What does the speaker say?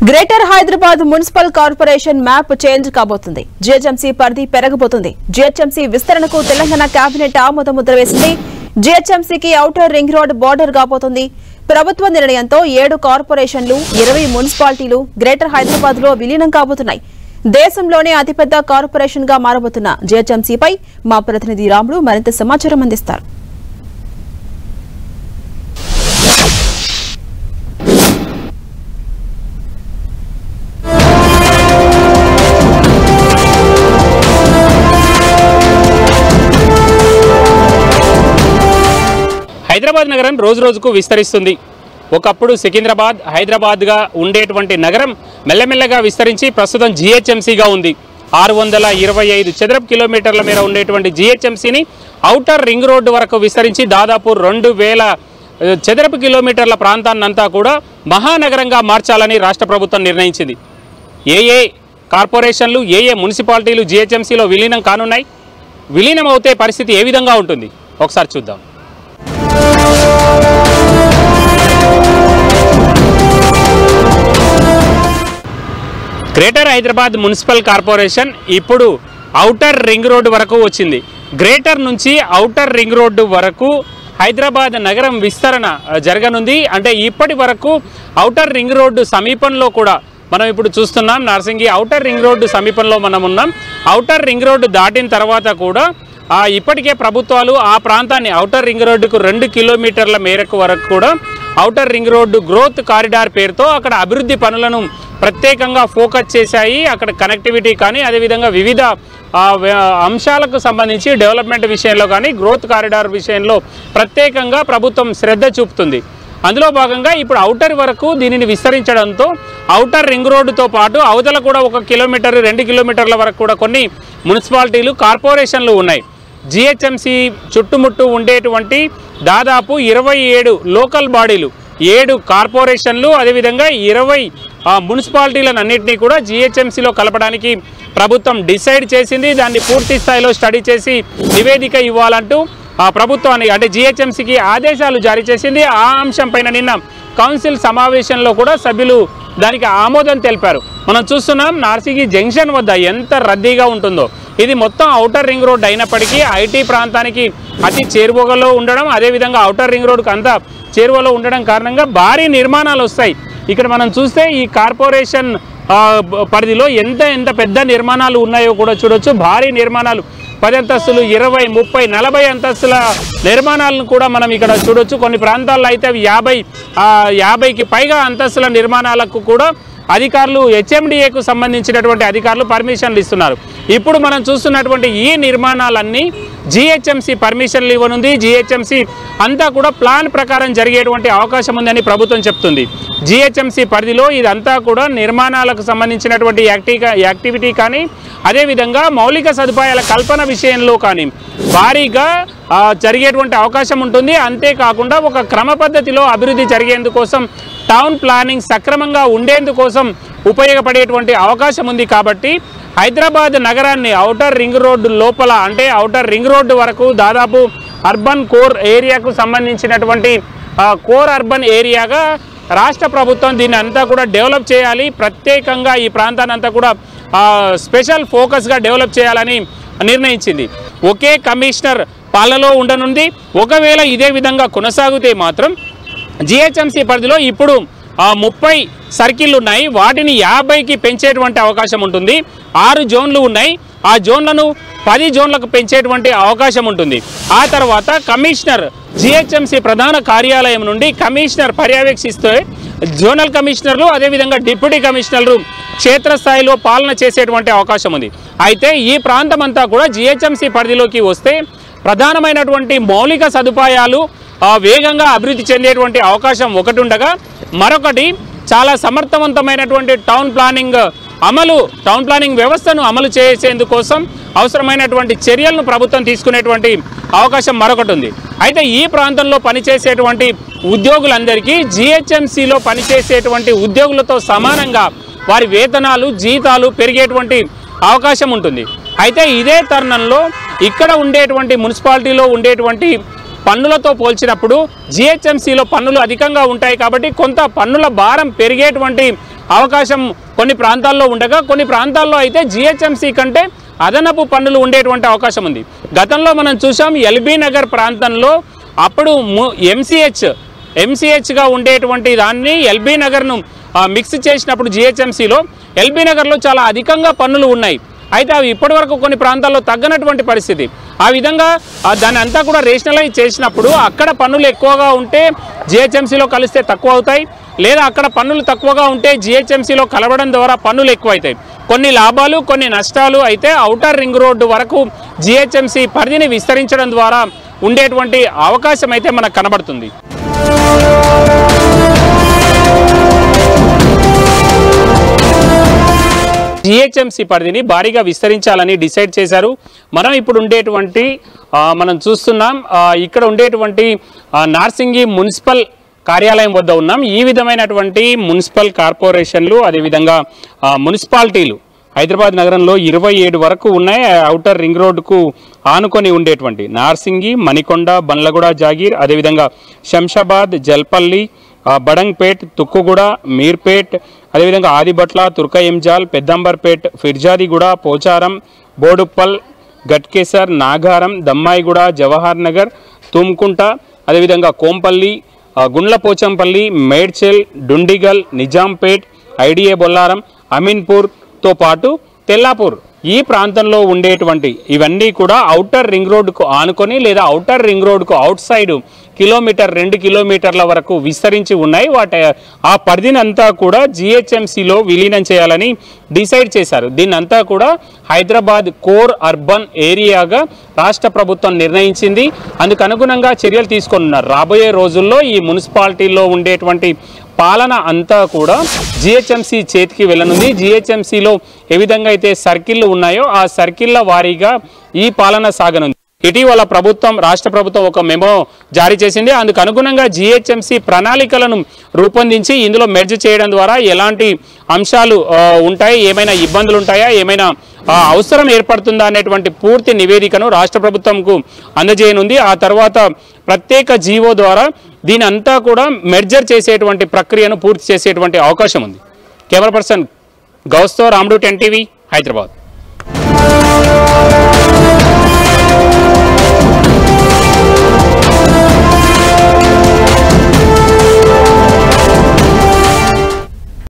Greater Hyderabad municipal corporation map change కాబోతుంది. GHMC పరిధి పెరగబోతుంది. GHMC విస్తరణకు తెలంగాణ కేబినెట్ ఆమోద ముద్ర వేసింది. జీహెచ్ఎంసీకి ఔటర్ రింగ్ రోడ్ బోర్డర్ కాబోతుంది. ప్రభుత్వ నిర్ణయంతో 7 కార్పొరేషన్లు 20 మున్సిపాలిటీలు గ్రేటర్ హైదరాబాద్ లో విలీనం కాబోతున్నాయి. దేశంలోనే అతిపెద్ద కార్పొరేషన్ గా మారబోతున్న జీహెచ్ఎంసీపై మా ప్రతినిధి రాముడు మరింత సమాచారం అందిస్తారు. హైదరాబాద్ నగరం రోజు రోజుకు విస్తరిస్తుంది. ఒకప్పుడు సికింద్రాబాద్ హైదరాబాద్గా ఉండేటువంటి నగరం మెల్లమెల్లగా విస్తరించి ప్రస్తుతం జీహెచ్ఎంసీగా ఉంది. 625 చదరపు కిలోమీటర్ల మేర ఉండేటువంటి జీహెచ్ఎంసీని ఔటర్ రింగ్ రోడ్డు వరకు విస్తరించి దాదాపు 2000 చదరపు కిలోమీటర్ల ప్రాంతాన్నంతా కూడా మహానగరంగా మార్చాలని రాష్ట్ర ప్రభుత్వం నిర్ణయించింది. ఏ కార్పొరేషన్లు ఏ మున్సిపాలిటీలు జీహెచ్ఎంసీలో విలీనం కానున్నాయి? విలీనం అవుతే పరిస్థితి ఏ విధంగా ఉంటుంది ఒకసారి చూద్దాం. గ్రేటర్ హైదరాబాద్ మున్సిపల్ కార్పొరేషన్ ఇప్పుడు ఔటర్ రింగ్ రోడ్డు వరకు వచ్చింది. గ్రేటర్ నుంచి ఔటర్ రింగ్ రోడ్డు వరకు హైదరాబాద్ నగరం విస్తరణ జరగనుంది. అంటే ఇప్పటి వరకు ఔటర్ రింగ్ రోడ్డు సమీపంలో కూడా మనం ఇప్పుడు చూస్తున్నాం. నార్సింగి ఔటర్ రింగ్ రోడ్డు సమీపంలో మనం ఉన్నాం. ఔటర్ రింగ్ రోడ్డు దాటిన తర్వాత కూడా ఇప్పటికే ప్రభుత్వాలు ఆ ప్రాంతాన్ని ఔటర్ రింగ్ రోడ్డుకు 2 కిలోమీటర్ల మేరకు వరకు కూడా outer ring road growth corridor పేరుతో అక్కడ అభివృద్ధి పనులను ప్రత్యేకంగా ఫోకస్ చేశాయి. అక్కడ కనెక్టివిటీ కానీ అదేవిధంగా వివిధ అంశాలకు సంబంధించి డెవలప్మెంట్ విషయంలో కానీ గ్రోత్ కారిడార్ విషయంలో ప్రత్యేకంగా ప్రభుత్వం శ్రద్ధ చూపుతుంది. అందులో భాగంగా ఇప్పుడు ఔటర్ వరకు దీనిని విస్తరించడంతో ఔటర్ రింగ్ రోడ్డుతో పాటు అవతల కూడా 1 కిలోమీటర్ 2 కిలోమీటర్ల వరకు కూడా కొన్ని మున్సిపాలిటీలు కార్పొరేషన్లు ఉన్నాయి. జీహెచ్ఎంసీ చుట్టుముట్టు ఉండేటువంటి దాదాపు 27 లోకల్ బాడీలు 7 కార్పొరేషన్లు అదేవిధంగా 20 మున్సిపాలిటీలను అన్నింటినీ కూడా జీహెచ్ఎంసీలో కలపడానికి ప్రభుత్వం డిసైడ్ చేసింది. దాన్ని పూర్తి స్థాయిలో స్టడీ చేసి నివేదిక ఇవ్వాలంటూ ప్రభుత్వాన్ని అంటే జీహెచ్ఎంసీకి ఆదేశాలు జారీ చేసింది. ఆ అంశం పైన నిన్న కౌన్సిల్ సమావేశంలో కూడా సభ్యులు దానికి ఆమోదం తెలిపారు. మనం చూస్తున్నాం నార్సింగి జంక్షన్ వద్ద ఎంత రద్దీగా ఉంటుందో. ఇది మొత్తం ఔటర్ రింగ్ రోడ్ అయినప్పటికీ ఐటీ ప్రాంతానికి అతి చేరువలో ఉండడం అదేవిధంగా ఔటర్ రింగ్ రోడ్కు అంతా చేరువలో ఉండడం కారణంగా భారీ నిర్మాణాలు వస్తాయి. ఇక్కడ మనం చూస్తే ఈ కార్పొరేషన్ పరిధిలో ఎంత పెద్ద నిర్మాణాలు ఉన్నాయో కూడా చూడొచ్చు. భారీ నిర్మాణాలు 10 అంతస్తులు 20, 30, 40 అంతస్తుల నిర్మాణాలను కూడా మనం ఇక్కడ చూడొచ్చు. కొన్ని ప్రాంతాల్లో అయితే 50కి పైగా అంతస్తుల నిర్మాణాలకు కూడా అధికారులు హెచ్ఎండిఏకు సంబంధించినటువంటి అధికారులు పర్మిషన్లు ఇస్తున్నారు. ఇప్పుడు మనం చూస్తున్నటువంటి ఈ నిర్మాణాలన్నీ జీహెచ్ఎంసీ పర్మిషన్లు ఇవ్వనుంది. జీహెచ్ఎంసీ అంతా కూడా ప్లాన్ ప్రకారం జరిగేటువంటి అవకాశం ఉందని ప్రభుత్వం చెప్తుంది. జీహెచ్ఎంసీ పరిధిలో ఇదంతా కూడా నిర్మాణాలకు సంబంధించినటువంటి యాక్టివిటీ కానీ అదేవిధంగా మౌలిక సదుపాయాల కల్పన విషయంలో కానీ భారీగా జరిగేటువంటి అవకాశం ఉంటుంది. అంతేకాకుండా ఒక క్రమ పద్ధతిలో అభివృద్ధి జరిగేందుకోసం టౌన్ ప్లానింగ్ సక్రమంగా ఉండేందుకోసం ఉపయోగపడేటువంటి అవకాశం ఉంది. కాబట్టి హైదరాబాద్ నగరాన్ని ఔటర్ రింగ్ రోడ్డు లోపల అంటే ఔటర్ రింగ్ రోడ్డు వరకు దాదాపు అర్బన్ కోర్ ఏరియాకు సంబంధించినటువంటి కోర్ అర్బన్ ఏరియాగా రాష్ట్ర ప్రభుత్వం దీన్ని అంతా కూడా డెవలప్ చేయాలి. ప్రత్యేకంగా ఈ ప్రాంతాన్ని అంతా కూడా స్పెషల్ ఫోకస్గా డెవలప్ చేయాలని నిర్ణయించింది. ఒకే కమిషనర్ పాలనలో ఉండనుంది. ఒకవేళ ఇదే విధంగా కొనసాగితే మాత్రం జీహెచ్ఎంసీ పరిధిలో ఇప్పుడు 30 సర్కిళ్ళు ఉన్నాయి. వాటిని 50కి పెంచేటువంటి అవకాశం ఉంటుంది. 6 జోన్లు ఉన్నాయి. ఆ జోన్లను 10 జోన్లకు పెంచేటువంటి అవకాశం ఉంటుంది. ఆ తర్వాత కమిషనర్ జీహెచ్ఎంసీ ప్రధాన కార్యాలయం నుండి కమిషనర్ పర్యవేక్షిస్తే జోనల్ కమిషనర్లు అదేవిధంగా డిప్యూటీ కమిషనర్లు క్షేత్రస్థాయిలో పాలన చేసేటువంటి అవకాశం ఉంది. అయితే ఈ ప్రాంతం అంతా కూడా జీహెచ్ఎంసీ పరిధిలోకి వస్తే ప్రధానమైనటువంటి మౌలిక సదుపాయాలు వేగంగా అభివృద్ధి చెందేటువంటి అవకాశం ఒకటి ఉండగా మరొకటి చాలా సమర్థవంతమైనటువంటి టౌన్ ప్లానింగ్ వ్యవస్థను అమలు చేసేందుకోసం అవసరమైనటువంటి చర్యలను ప్రభుత్వం తీసుకునేటువంటి అవకాశం మరొకటి ఉంది. అయితే ఈ ప్రాంతంలో పనిచేసేటువంటి ఉద్యోగులందరికీ జీహెచ్ఎంసీలో పనిచేసేటువంటి ఉద్యోగులతో సమానంగా వారి వేతనాలు జీతాలు పెరిగేటువంటి అవకాశం ఉంటుంది. అయితే ఇదే తరుణంలో ఇక్కడ ఉండేటువంటి మున్సిపాలిటీలో ఉండేటువంటి పన్నులతో పోల్చినప్పుడు జీహెచ్ఎంసీలో పన్నులు అధికంగా ఉంటాయి కాబట్టి కొంత పన్నుల భారం పెరిగేటువంటి అవకాశం కొన్ని ప్రాంతాల్లో ఉండగా కొన్ని ప్రాంతాల్లో అయితే జిహెచ్ఎంసీ కంటే అదనపు పన్నులు ఉండేటువంటి అవకాశం ఉంది. గతంలో మనం చూసాం ఎల్బీ నగర్ ప్రాంతంలో అప్పుడు ఎంసీహెచ్గా ఉండేటువంటి దాన్ని ఎల్బీ నగర్ను మిక్స్ చేసినప్పుడు జిహెచ్ఎంసీలో ఎల్బీ నగర్లో చాలా అధికంగా పన్నులు ఉన్నాయి. అయితే అవి ఇప్పటి వరకు కొన్ని ప్రాంతాల్లో తగ్గనటువంటి పరిస్థితి. ఆ విధంగా దాన్ని అంతా కూడా రేషనలైజ్ చేసినప్పుడు అక్కడ పన్నులు ఎక్కువగా ఉంటే జిహెచ్ఎంసీలో కలిస్తే తక్కువ అవుతాయి, లేదా అక్కడ పన్నులు తక్కువగా ఉంటే జిహెచ్ఎంసీలో కలవడం ద్వారా పన్నులు ఎక్కువ అవుతాయి. కొన్ని లాభాలు కొన్ని నష్టాలు అయితే ఔటర్ రింగ్ రోడ్డు వరకు జిహెచ్ఎంసీ పరిధిని విస్తరించడం ద్వారా ఉండేటువంటి అవకాశం అయితే మనకు కనబడుతుంది. జిహెచ్ఎంసీ పరిధిని భారీగా విస్తరించాలని డిసైడ్ చేశారు. మనం ఇప్పుడు ఉండేటువంటి మనం చూస్తున్నాం ఇక్కడ ఉండేటువంటి నార్సింగి మున్సిపల్ కార్యాలయం వద్ద ఉన్నాం. ఈ విధమైనటువంటి మున్సిపల్ కార్పొరేషన్లు అదేవిధంగా మున్సిపాలిటీలు హైదరాబాద్ నగరంలో 27 వరకు ఉన్నాయి. ఔటర్ రింగ్ రోడ్డుకు ఆనుకొని ఉండేటువంటి నార్సింగి, మణికొండ, బండ్లగూడ, జాగీర్, అదేవిధంగా శంషాబాద్, జల్పల్లి, బడంగ్పేట్, తుక్కుగూడ, మీర్పేట్, అదేవిధంగా ఆదిబట్ల, తుర్కయంజాల్, పెద్దంబర్పేట్, ఫిర్జాదిగూడ, పోచారం, బోడుప్పల్, గట్కేసర్, నాగారం, దమ్మాయిగూడ, జవహర్ నగర్, తుమ్కుంట, అదేవిధంగా కోంపల్లి, గుండ్లపోచంపల్లి, మేడ్చల్, డుండిగల్, నిజాంపేట్, ఐడిఏ బొల్లారం, అమీన్పూర్తో పాటు తెల్లాపూర్ ఈ ప్రాంతంలో ఉండేటువంటి ఇవన్నీ కూడా ఔటర్ రింగ్ రోడ్డుకు ఆనుకొని లేదా ఔటర్ రింగ్ రోడ్డుకు అవుట్ సైడ్ 1-2 కిలోమీటర్ల వరకు విస్తరించి ఉన్నాయి. ఆ పరిధిని అంతా కూడా జిహెచ్ఎంసీలో విలీనం చేయాలని డిసైడ్ చేశారు. దీన్నంతా కూడా హైదరాబాద్ కోర్ అర్బన్ ఏరియాగా రాష్ట్ర ప్రభుత్వం నిర్ణయించింది. అందుకు అనుగుణంగా చర్యలు తీసుకున్నారు. రాబోయే రోజుల్లో ఈ మున్సిపాలిటీల్లో ఉండేటువంటి పాలన అంతా కూడా జిహెచ్ఎంసీ చేతికి వెళ్ళనుంది. జిహెచ్ఎంసీలో ఏ విధంగా అయితే సర్కిళ్ళు ఉన్నాయో ఆ సర్కిళ్ళ వారీగా ఈ పాలన సాగనుంది. ఇటీవల రాష్ట్ర ప్రభుత్వం ఒక మెమో జారీ చేసింది. అందుకు అనుగుణంగా జిహెచ్ఎంసీ ప్రణాళికలను రూపొందించి ఇందులో మెర్జ్ చేయడం ద్వారా ఎలాంటి అంశాలు ఉంటాయి, ఏమైనా ఇబ్బందులు ఉంటాయా, ఏమైనా అవసరం ఏర్పడుతుందా అనేటువంటి పూర్తి నివేదికను రాష్ట్ర ప్రభుత్వంకు అందజేయనుంది. ఆ తర్వాత ప్రత్యేక జీవో ద్వారా దీని అంతా కూడా మెర్జర్ చేసేటువంటి ప్రక్రియను పూర్తి చేసేటువంటి అవకాశం ఉంది. కెమెరా పర్సన్ గౌస్తో రాముడు, 10 టీవీ, హైదరాబాద్.